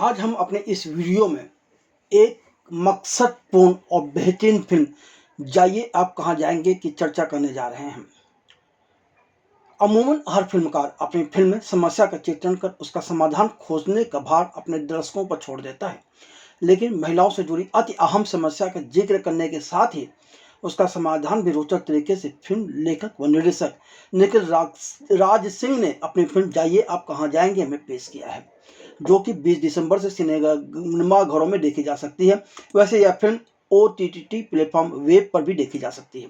आज हम अपने इस वीडियो में एक मकसदपूर्ण और बेहतरीन फिल्म जाइए आप कहाँ जाएंगे की चर्चा करने जा रहे हैं। अमूमन हर फिल्मकार अपनी फिल्म में समस्या का चित्रण कर उसका समाधान खोजने का भार अपने दर्शकों पर छोड़ देता है, लेकिन महिलाओं से जुड़ी अति अहम समस्या का जिक्र करने के साथ ही उसका समाधान भी रोचक तरीके से फिल्म लेखक व निर्देशक निखिल राज सिंह ने अपनी फिल्म जाइए आप कहाँ जाएंगे में पेश किया है, जो कि 20 दिसंबर से सिनेमा घरों में देखी जा सकती है। वैसे यह फिल्म OTT प्लेटफॉर्म वेब पर भी देखी जा सकती है।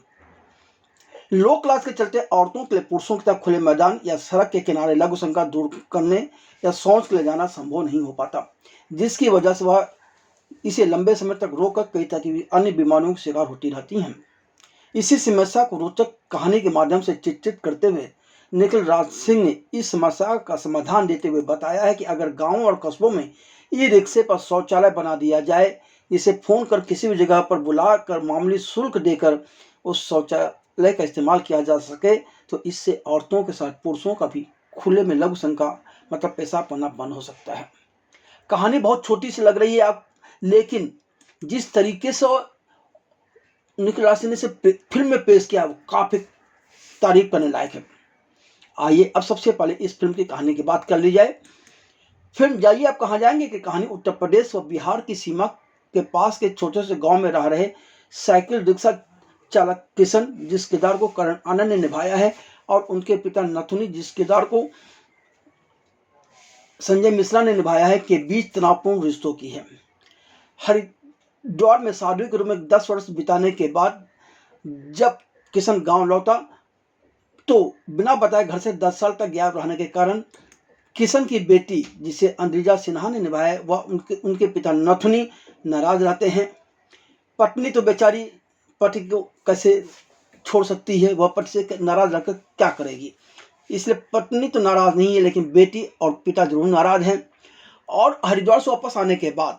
लो क्लास के चलते औरतों के लिए पुरुषों की तरह खुले मैदान या सड़क के किनारे लघु शंका दूर करने या शौच के लिए जाना संभव नहीं हो पाता, जिसकी वजह से वह इसे लंबे समय तक रोककर कई तरह की अन्य बीमारियों का शिकार होती रहती हैं। इसी समस्या को रोचक कहानी के माध्यम से चित्रित करते हुए निखिल राज सिंह ने इस समस्या का समाधान देते हुए बताया है कि अगर गांवों और कस्बों में ई-रिक्शे पर शौचालय बना दिया जाए, इसे फोन कर किसी भी जगह पर बुलाकर मामूली शुल्क देकर उस शौचालय का इस्तेमाल किया जा सके, तो इससे औरतों के साथ पुरुषों का भी खुले में लघु शंका मतलब पेशाब करना बंद हो सकता है। कहानी बहुत छोटी सी लग रही है आप, लेकिन जिस तरीके से निखिल राज सिंह ने इसे फिल्म में पेश किया वो काफी तारीफ करने लायक है। आइए अब सबसे पहले इस फिल्म की कहानी की बात कर ली जाए। फिल्म जाइए आप कहाँ जाएंगे की कहानी उत्तर प्रदेश और बिहार की सीमा के पास के छोटे से गांव में रह रहे साइकिल रिक्शा चालक किशन, जिस किरदार को करण आनंद ने निभाया है, और उनके पिता नथुनी, जिस किरदार को संजय मिश्रा ने निभाया है, के बीच तनावपूर्ण रिश्तों की है। हरिद्वार में साधु के रूप में 10 वर्ष बिताने के बाद जब किशन गांव लौटा तो बिना बताए घर से 10 साल तक गायब रहने के कारण किशन की बेटी, जिसे अंद्रिजा सिन्हा ने निभाया, वह उनके पिता नथुनी नाराज रहते हैं। पत्नी तो बेचारी पति को कैसे छोड़ सकती है, वह पति से नाराज रहकर क्या करेगी, इसलिए पत्नी तो नाराज नहीं है लेकिन बेटी और पिता जरूर नाराज हैं। और हरिद्वार से वापस आने के बाद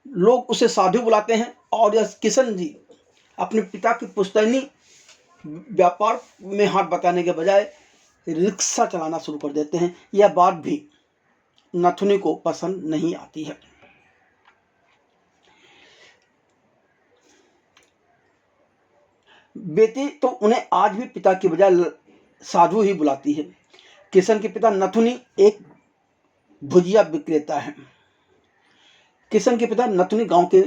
लोग उसे साधु बुलाते हैं और यह किशन जी अपने पिता की पुश्तैनी व्यापार में हाथ बटाने के बजाय रिक्शा चलाना शुरू कर देते हैं। यह बात भी नथुनी को पसंद नहीं आती है। बेटी तो उन्हें आज भी पिता की बजाय साधु ही बुलाती है। किशन के पिता नथुनी एक भुजिया विक्रेता है। किशन के पिता नथुनी गांव के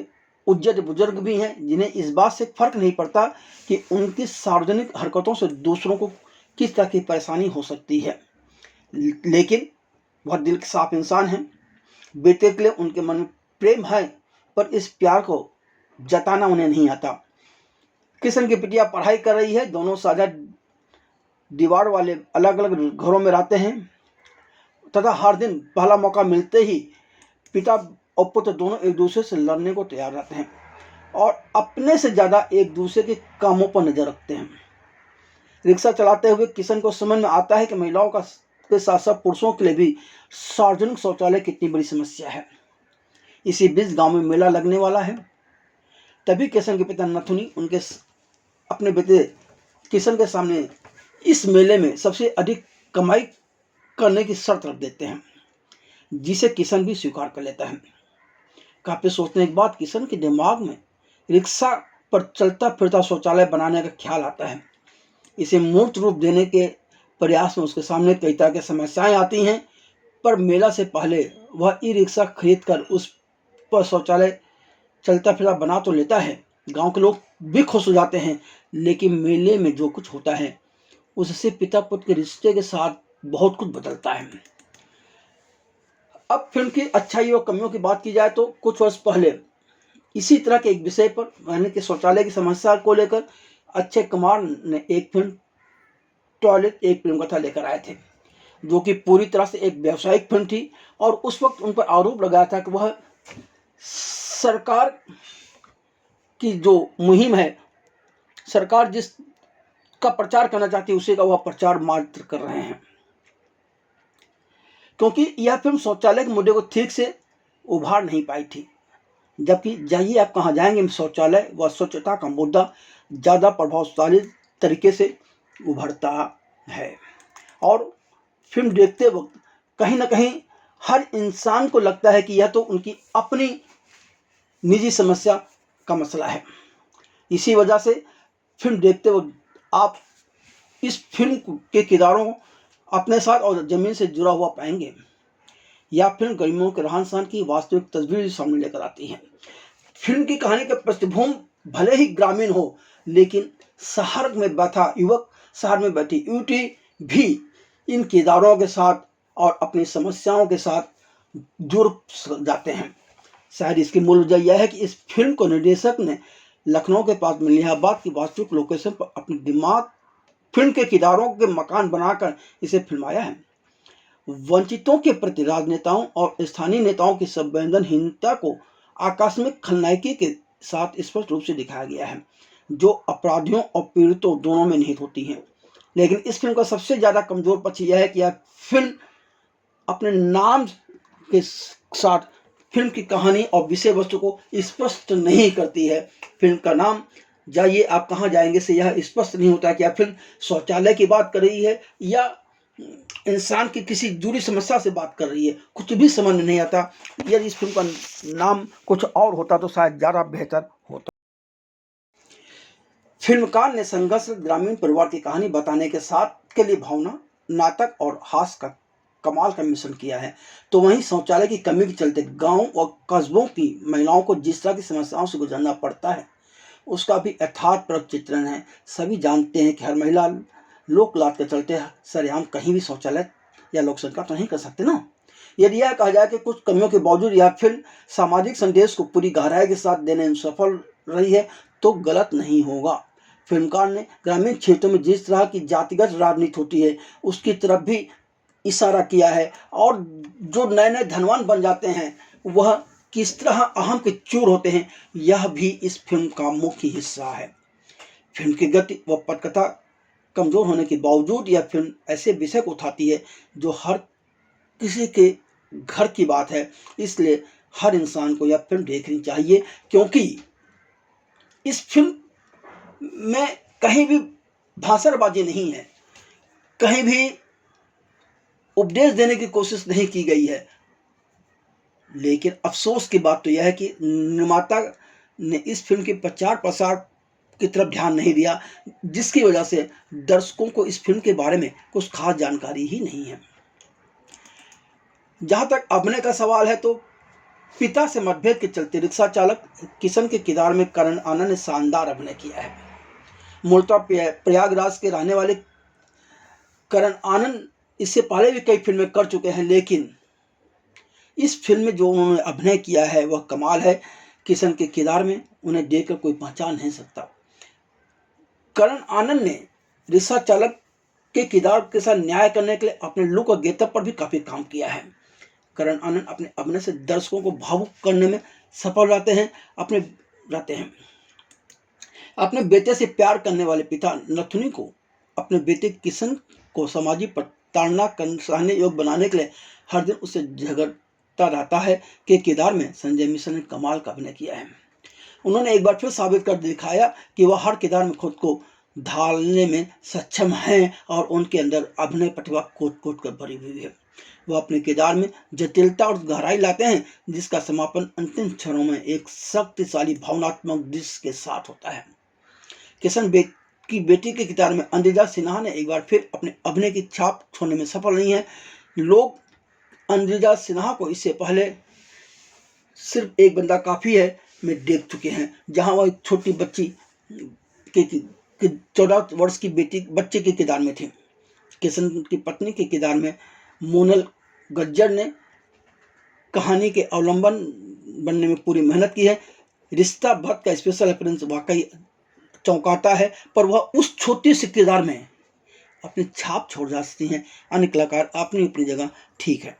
उज्जड बुजुर्ग भी हैं, जिन्हें इस बात से फर्क नहीं पड़ता कि उनकी सार्वजनिक हरकतों से दूसरों को किस तरह की परेशानी हो सकती है, लेकिन वह दिल के साफ इंसान हैं। बेटे के लिए उनके मन में प्रेम है, पर इस प्यार को जताना उन्हें नहीं आता। किशन की बिटिया पढ़ाई कर रही है, दोनों साझा दीवार वाले अलग अलग घरों में रहते हैं तथा हर दिन पहला मौका मिलते ही पिता और पुत्र दोनों एक दूसरे से लड़ने को तैयार रहते हैं और अपने से ज़्यादा एक दूसरे के कामों पर नजर रखते हैं। रिक्शा चलाते हुए किशन को समझ में आता है कि महिलाओं के साथ साथ पुरुषों के लिए भी सार्वजनिक शौचालय कितनी बड़ी समस्या है। इसी बीच गांव में मेला लगने वाला है। तभी किशन के पिता नथुनी अपने बेटे किशन के सामने इस मेले में सबसे अधिक कमाई करने की शर्त रख देते हैं, जिसे किशन भी स्वीकार कर लेता है। काफी सोचने के बाद किशन के दिमाग में रिक्शा पर चलता फिरता शौचालय बनाने का ख्याल आता है। इसे मूर्त रूप देने के प्रयास में उसके सामने कई तरह की समस्याएं आती हैं, पर मेला से पहले वह ई-रिक्शा खरीद कर उस पर शौचालय चलता फिरता बना तो लेता है। गांव के लोग भी खुश हो जाते हैं, लेकिन मेले में जो कुछ होता है उससे पिता पुत्र के रिश्ते के साथ बहुत कुछ बदलता है। अब फिल्म की अच्छाई और कमियों की बात की जाए तो कुछ वर्ष पहले इसी तरह के एक विषय पर यानी कि शौचालय की समस्या को लेकर अक्षय कुमार ने एक फिल्म टॉयलेट एक प्रेम कथा लेकर आए थे, जो कि पूरी तरह से एक व्यावसायिक फिल्म थी। और उस वक्त उन पर आरोप लगाया था कि वह सरकार की जो मुहिम है, सरकार जिस का प्रचार करना चाहती है उसी का वह प्रचार मात्र कर रहे हैं, क्योंकि यह फिल्म शौचालय के मुद्दे को ठीक से उभार नहीं पाई थी। जबकि जाइए आप कहाँ जाएंगे शौचालय व स्वच्छता का मुद्दा ज़्यादा प्रभावशाली तरीके से उभरता है। और फिल्म देखते वक्त कहीं ना कहीं हर इंसान को लगता है कि यह तो उनकी अपनी निजी समस्या का मसला है। इसी वजह से फिल्म देखते वक्त आप इस फिल्म के किरदारों को अपने साथ और ज़मीन से जुड़ा हुआ पाएंगे। यह फिल्म गरीबों के रहन सहन की वास्तविक तस्वीर सामने लेकर आती है। फिल्म की कहानी का पृष्ठभूमि भले ही ग्रामीण हो, लेकिन शहर में बैठा युवक, शहर में बैठी युवती भी इन किरदारों के साथ और अपनी समस्याओं के साथ जुड़ जाते हैं। शायद इसकी मूल वजह यह है कि इस फिल्म को निर्देशक ने लखनऊ के पास मलिहाबाद की वास्तविक लोकेशन पर अपने दिमाग फिल्म के किरदारों के मकान बनाकर इसे फिल्माया है। वंचितों के प्रति राजनेताओं और स्थानीय नेताओं की संवेदनहीनता को आकस्मिक खलनायकी के साथ स्पष्ट रूप से दिखाया गया है, जो अपराधियों और पीड़ितों दोनों में निहित होती हैं। लेकिन इस फिल्म का सबसे ज़्यादा कमज़ोर पक्ष यह है कि यह फिल्म अपने नाम के साथ फिल्म की कहानी और विषय वस्तु को स्पष्ट नहीं करती है। फिल्म का नाम जाइए आप कहाँ जाएंगे से यह स्पष्ट नहीं होता कि यह फिल्म शौचालय की बात कर रही है या इंसान की किसी जुड़ी समस्या से बात कर रही है, कुछ भी समझ में नहीं आता। यदि इस फिल्म का नाम कुछ और होता तो शायद ज़्यादा बेहतर होता। फिल्मकार ने संघर्ष ग्रामीण परिवार की कहानी बताने के साथ के लिए भावना, नाटक और हास्य का कमाल का मिश्रण किया है, तो वहीं शौचालय की कमी के चलते गांव और कस्बों की महिलाओं को जिस तरह की समस्याओं से गुजरना पड़ता है उसका भी यथार्थपरक चित्रण है। सभी जानते हैं कि हर महिला लोक लात के चलते सरेआम कहीं भी शौचालय या लोक संपर्क तो नहीं कर सकते ना। यदि यह कहा जाए कि कुछ कमियों के बावजूद यह फिल्म सामाजिक संदेश को पूरी गहराई के साथ देने में सफल रही है तो गलत नहीं होगा। फिल्मकार ने ग्रामीण क्षेत्रों में जिस तरह की जातिगत राजनीति होती है उसकी तरफ भी इशारा किया है, और जो नए नए धनवान बन जाते हैं वह किस तरह अहम के चूर होते हैं, यह भी इस फिल्म का मुख्य हिस्सा है। फिल्म की गति व पटकथा कमज़ोर होने के बावजूद यह फिल्म ऐसे विषय को उठाती है जो हर किसी के घर की बात है, इसलिए हर इंसान को यह फिल्म देखनी चाहिए, क्योंकि इस फिल्म में कहीं भी भाषणबाजी नहीं है, कहीं भी उपदेश देने की कोशिश नहीं की गई है। लेकिन अफसोस की बात तो यह है कि निर्माता ने इस फिल्म के प्रचार प्रसार की तरफ ध्यान नहीं दिया, जिसकी वजह से दर्शकों को इस फिल्म के बारे में कुछ खास जानकारी ही नहीं है। जहां तक अभिनय का सवाल है तो पिता से मतभेद के चलते रिक्शा चालक किशन के किरदार में करण आनंद ने शानदार अभिनय किया है। मूलतः प्रयागराज के रहने वाले करण आनंद इससे पहले भी कई फिल्में कर चुके हैं, लेकिन इस फिल्म में जो उन्होंने अभिनय किया है वह कमाल है। किशन के किरदार में उन्हें देखकर कोई पहचान नहीं सकता। करण आनंद ने रिक्शा चालक के किरदार के साथ न्याय करने के लिए अपने लुक और गेटअप पर भी काफ़ी काम किया है। करण आनंद अपने अभिनय से दर्शकों को भावुक करने में सफल रहते हैं। अपने बेटे से प्यार करने वाले पिता नथुनी को अपने बेटे किशन को सामाजिक प्रताड़ना सहने योग्य बनाने के लिए हर दिन उससे झगड़ता रहता है के किरदार में संजय मिश्रा ने कमाल का अभिनय किया है। उन्होंने एक बार फिर साबित कर दिखाया कि वह हर किरदार में खुद को ढालने में सक्षम हैं और उनके अंदर अभिनय प्रतिभा कोट कर भरी हुई है। वह अपने किरदार में जटिलता और गहराई लाते हैं, जिसका समापन अंतिम क्षणों में एक शक्तिशाली भावनात्मक दृश्य के साथ होता है। किशन की बेटी के किरदार में अंद्रिजा सिन्हा ने एक बार फिर अपने अभिनय की छाप छोड़ने में सफल नहीं है। लोग अंद्रिजा सिन्हा को इससे पहले सिर्फ एक बंदा काफ़ी है में देख चुके हैं, जहां वह एक छोटी बच्ची के 14 वर्ष की बच्चे के किरदार में थे। किशन की पत्नी के किरदार में मोनल गज्जर ने कहानी के अवलंबन बनने में पूरी मेहनत की है। रिश्ता भक्त का स्पेशल अपीयरेंस वाकई चौंकाता है, पर वह उस छोटी सी किरदार में अपनी छाप छोड़ जाती हैं। अन्य कलाकार अपनी अपनी जगह ठीक है।